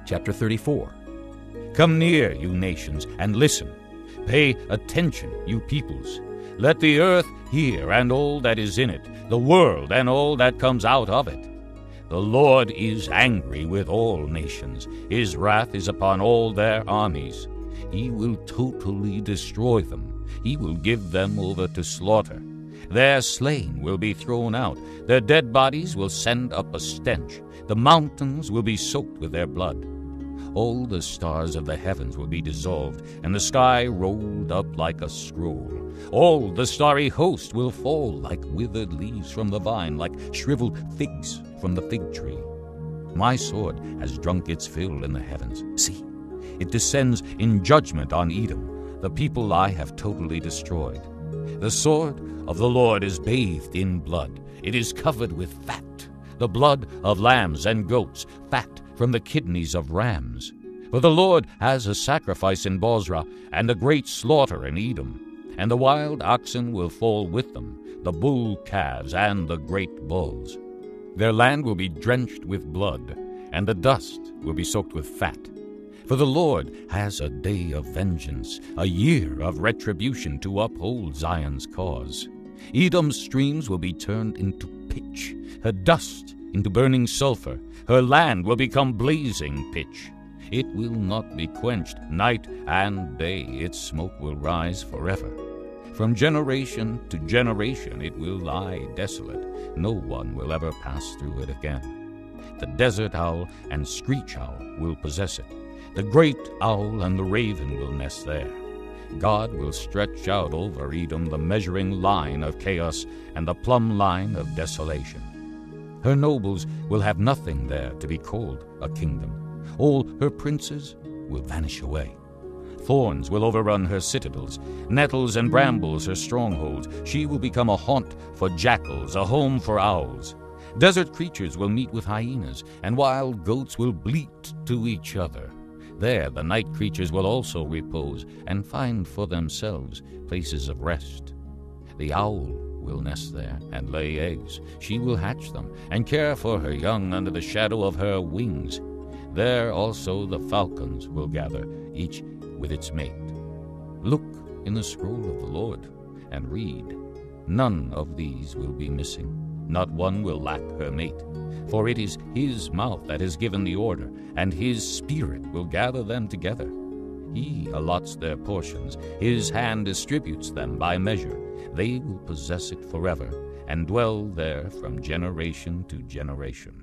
Chapter 34. Come near, you nations, and listen. Pay attention, you peoples. Let the earth hear, and all that is in it, the world and all that comes out of it. The Lord is angry with all nations. His wrath is upon all their armies. He will totally destroy them. He will give them over to slaughter. Their slain will be thrown out. Their dead bodies will send up a stench. The mountains will be soaked with their blood. All the stars of the heavens will be dissolved, and the sky rolled up like a scroll. All the starry host will fall like withered leaves from the vine, like shriveled figs from the fig tree. My sword has drunk its fill in the heavens. See, it descends in judgment on Edom, the people I have totally destroyed. The sword of the Lord is bathed in blood. It is covered with fat, the blood of lambs and goats, fat from the kidneys of rams. For the Lord has a sacrifice in Bozrah, and a great slaughter in Edom. And the wild oxen will fall with them, the bull calves and the great bulls. Their land will be drenched with blood, and the dust will be soaked with fat. For the Lord has a day of vengeance, a year of retribution to uphold Zion's cause. Edom's streams will be turned into pitch, her dust into burning sulfur. Her land will become blazing pitch. It will not be quenched night and day. Its smoke will rise forever. From generation to generation it will lie desolate. No one will ever pass through it again. The desert owl and screech owl will possess it. The great owl and the raven will nest there. God will stretch out over Edom the measuring line of chaos and the plumb line of desolation. Her nobles will have nothing there to be called a kingdom. All her princes will vanish away. Thorns will overrun her citadels, nettles and brambles her strongholds. She will become a haunt for jackals, a home for owls. Desert creatures will meet with hyenas, and wild goats will bleat to each other. There the night creatures will also repose and find for themselves places of rest. The owl will nest there and lay eggs. She will hatch them and care for her young under the shadow of her wings. There also the falcons will gather, each with its mate. Look in the scroll of the Lord and read. None of these will be missing. Not one will lack her mate. For it is his mouth that has given the order, and his spirit will gather them together. He allots their portions. His hand distributes them by measure. They will possess it forever and dwell there from generation to generation.